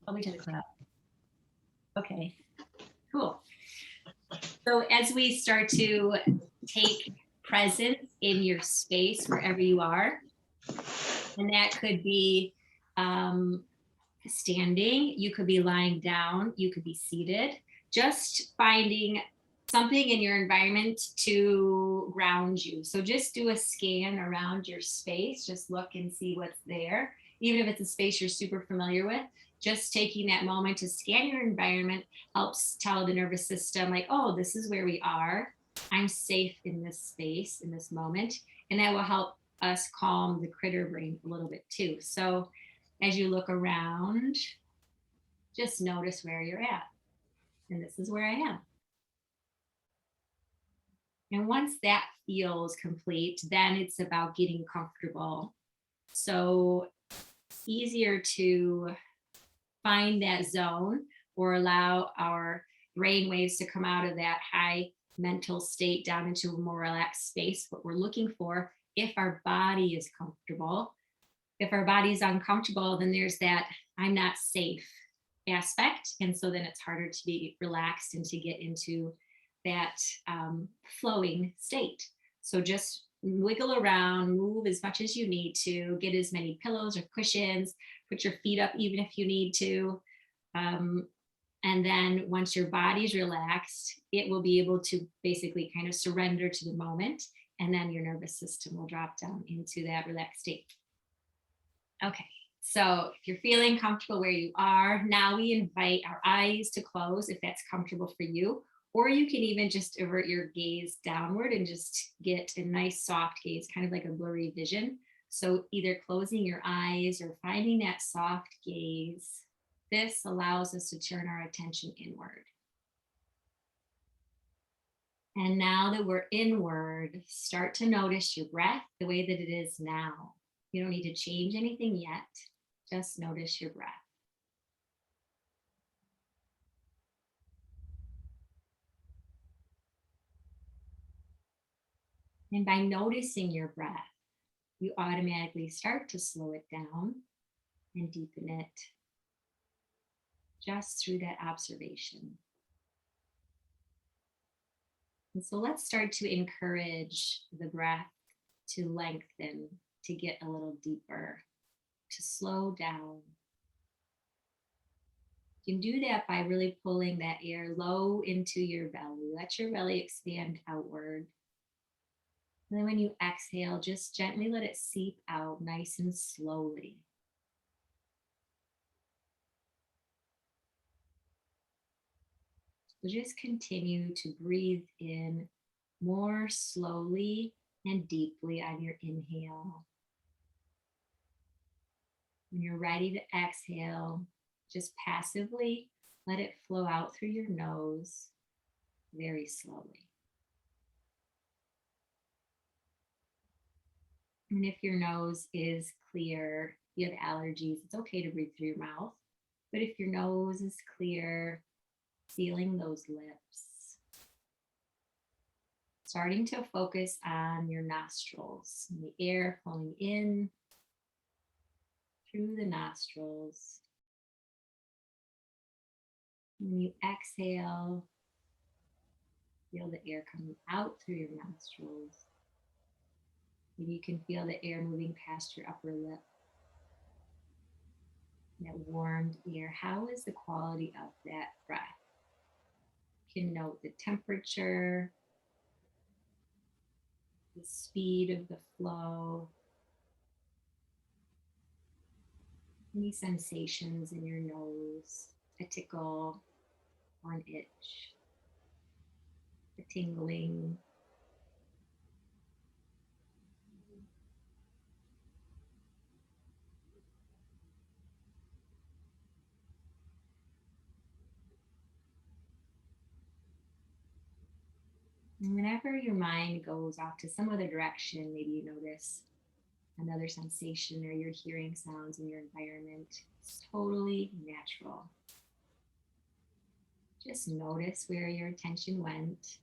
I'll wait till the cloud. Okay, cool. So as we start to take presence in your space wherever you are, and that could be standing, you could be lying down, you could be seated, just finding something in your environment to ground you. So just do a scan around your space, just look and see what's there. Even if it's a space you're super familiar with, just taking that moment to scan your environment helps tell the nervous system, like, oh, this is where we are. I'm safe in this space, in this moment. And that will help us calm the critter brain a little bit too. So as you look around, just notice where you're at. And this is where I am. And once that feels complete, then it's about getting comfortable. So easier to find that zone or allow our brain waves to come out of that high mental state down into a more relaxed space. What we're looking for, if our body is comfortable. If our body is uncomfortable, then there's that I'm not safe aspect. And so then it's harder to be relaxed and to get into that flowing state. So just wiggle around, move as much as you need to, get as many pillows or cushions, put your feet up even if you need to. And then once your body's relaxed, it will be able to basically kind of surrender to the moment. And then your nervous system will drop down into that relaxed state. Okay, so if you're feeling comfortable where you are, now we invite our eyes to close if that's comfortable for you. Or you can even just avert your gaze downward and just get a nice soft gaze, kind of like a blurry vision. So either closing your eyes or finding that soft gaze. This allows us to turn our attention inward. And now that we're inward, start to notice your breath the way that it is now. You don't need to change anything yet. Just notice your breath. And by noticing your breath, you automatically start to slow it down and deepen it just through that observation. And so let's start to encourage the breath to lengthen, to get a little deeper, to slow down. You can do that by really pulling that air low into your belly. Let your belly expand outward. And then when you exhale, just gently let it seep out nice and slowly. So just continue to breathe in more slowly and deeply on your inhale. When you're ready to exhale, just passively let it flow out through your nose very slowly. And if your nose is clear, you have allergies, it's okay to breathe through your mouth. But if your nose is clear, feeling those lips, starting to focus on your nostrils, and the air flowing in through the nostrils. When you exhale, feel the air coming out through your nostrils. Maybe you can feel the air moving past your upper lip. That warmed air. How is the quality of that breath? You can note the temperature, the speed of the flow, any sensations in your nose, a tickle or an itch, a tingling. And whenever your mind goes off to some other direction, maybe you notice another sensation or you're hearing sounds in your environment, it's totally natural. Just notice where your attention went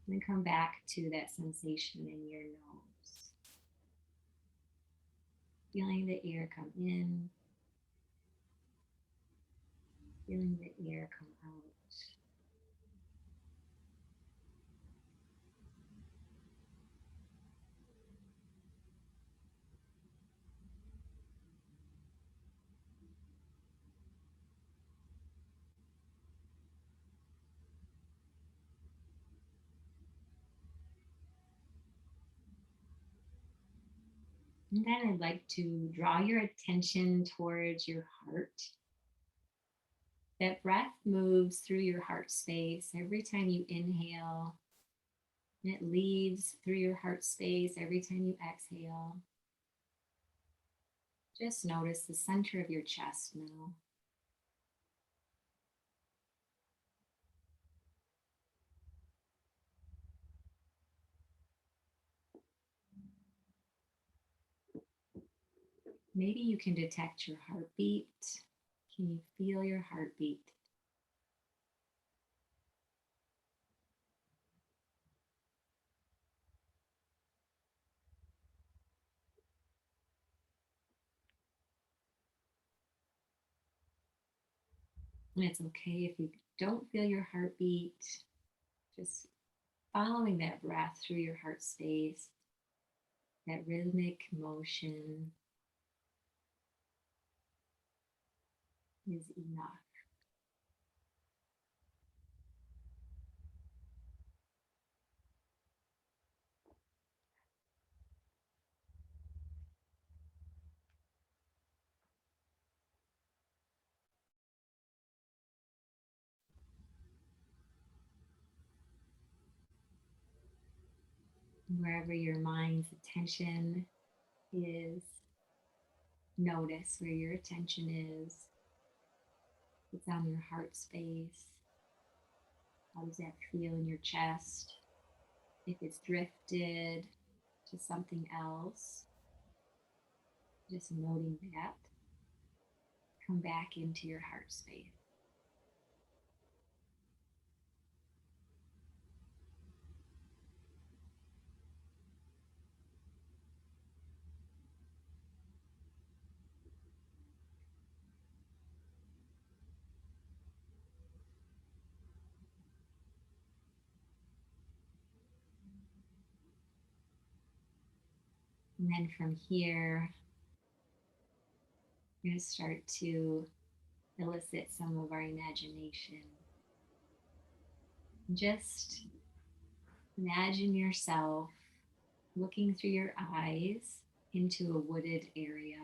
and then come back to that sensation in your nose. Feeling the air come in Feeling the air come out. And then I'd like to draw your attention towards your heart. That breath moves through your heart space every time you inhale, and it leaves through your heart space every time you exhale. Just notice the center of your chest now. Maybe you can detect your heartbeat. Can you feel your heartbeat? And it's okay if you don't feel your heartbeat, just following that breath through your heart space, that rhythmic motion is enough. Wherever your mind's attention is, notice where your attention is. It's on your heart space. How does that feel in your chest? If it's drifted to something else, just noting that. Come back into your heart space. And then from here, we're going to start to elicit some of our imagination. Just imagine yourself looking through your eyes into a wooded area.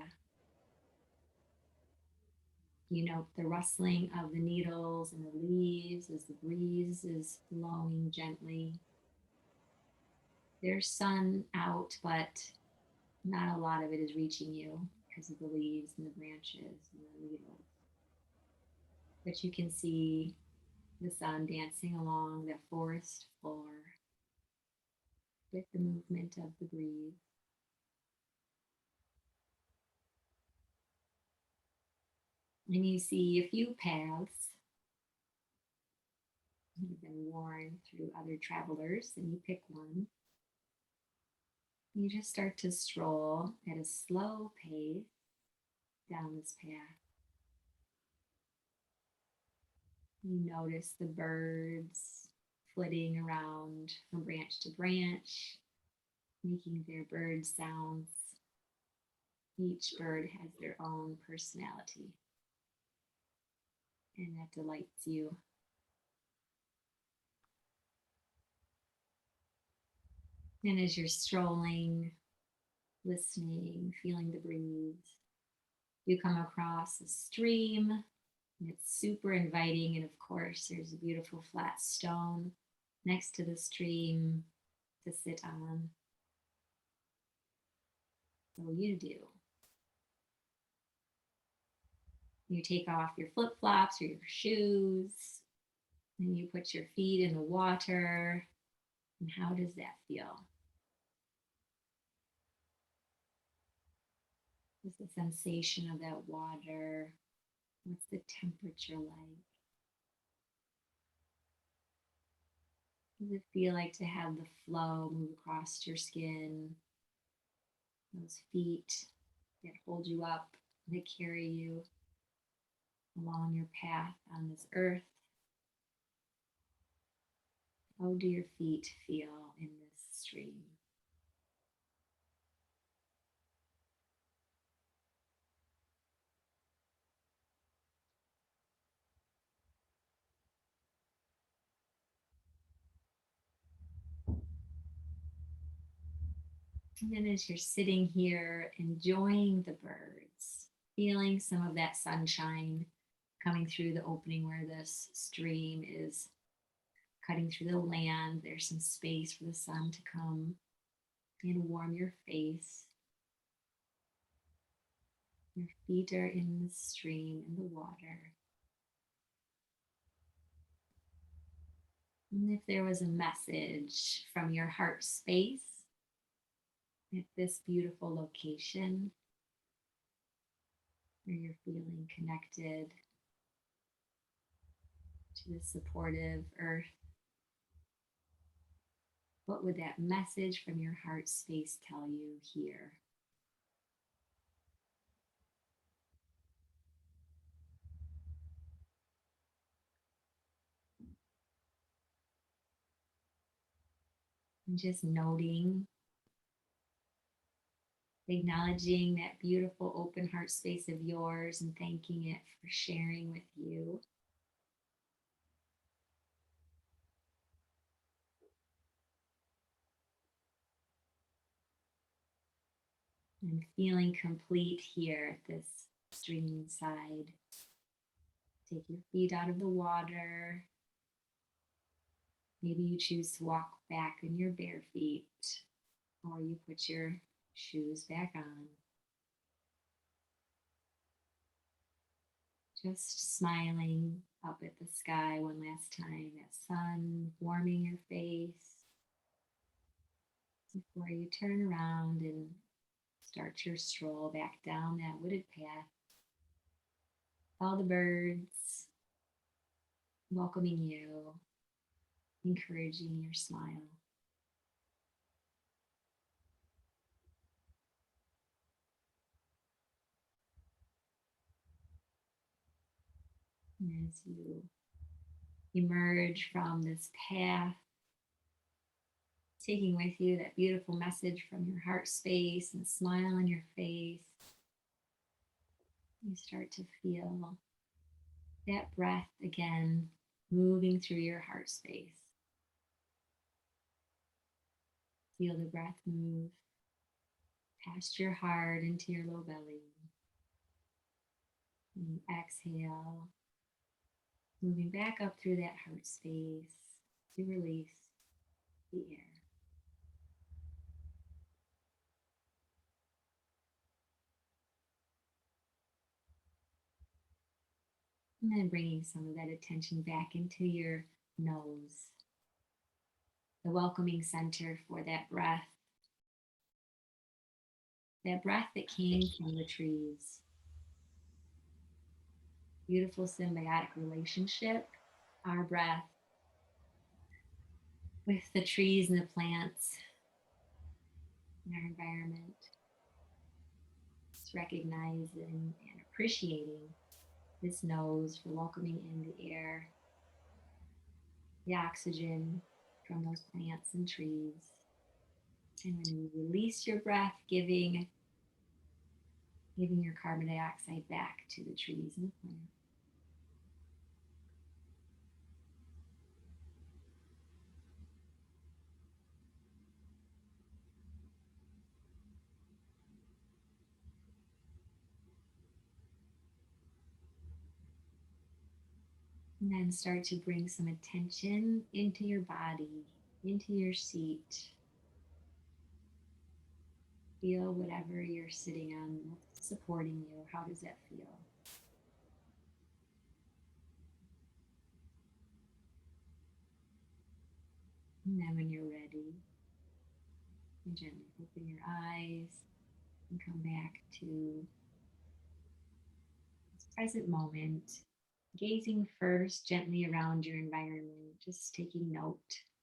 You note the rustling of the needles and the leaves as the breeze is blowing gently. There's sun out, but not a lot of it is reaching you because of the leaves and the branches and the needles. But you can see the sun dancing along the forest floor with the movement of the breeze. And you see a few paths that have been worn through other travelers, and you pick one. You just start to stroll at a slow pace down this path. You notice the birds flitting around from branch to branch, making their bird sounds. Each bird has their own personality, and that delights you. And as you're strolling, listening, feeling the breeze, you come across a stream, and it's super inviting. And of course, there's a beautiful flat stone next to the stream to sit on. So you do. You take off your flip flops or your shoes, and you put your feet in the water. And how does that feel? What's the sensation of that water? What's the temperature like? What does it feel like to have the flow move across your skin? Those feet that hold you up, that carry you along your path on this earth. How do your feet feel in this stream? And then as you're sitting here enjoying the birds, feeling some of that sunshine coming through the opening where this stream is cutting through the land, there's some space for the sun to come and warm your face. Your feet are in the stream, in the water. And if there was a message from your heart space at this beautiful location where you're feeling connected to the supportive earth, what would that message from your heart space tell you here? And just noting, acknowledging that beautiful open heart space of yours and thanking it for sharing with you. And feeling complete here at this stream side. Take your feet out of the water. Maybe you choose to walk back in your bare feet, or you put your shoes back on. Just smiling up at the sky one last time, that sun warming your face before you turn around and start your stroll back down that wooded path. All the birds welcoming you, encouraging your smile. And as you emerge from this path, taking with you that beautiful message from your heart space and smile on your face, you start to feel that breath again moving through your heart space. Feel the breath move past your heart into your low belly. And exhale, moving back up through that heart space to release the air. And then bringing some of that attention back into your nose, the welcoming center for that breath that came from the trees. Beautiful symbiotic relationship, our breath with the trees and the plants in our environment. Just recognizing and appreciating this nose for welcoming in the air, the oxygen from those plants and trees. And when you release your breath, giving your carbon dioxide back to the trees and the plants. And then start to bring some attention into your body, into your seat. Feel whatever you're sitting on supporting you. How does that feel? And then when you're ready, you gently open your eyes and come back to this present moment, gazing first gently around your environment, just taking note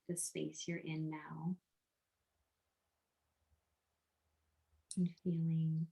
the space you're in now, and feeling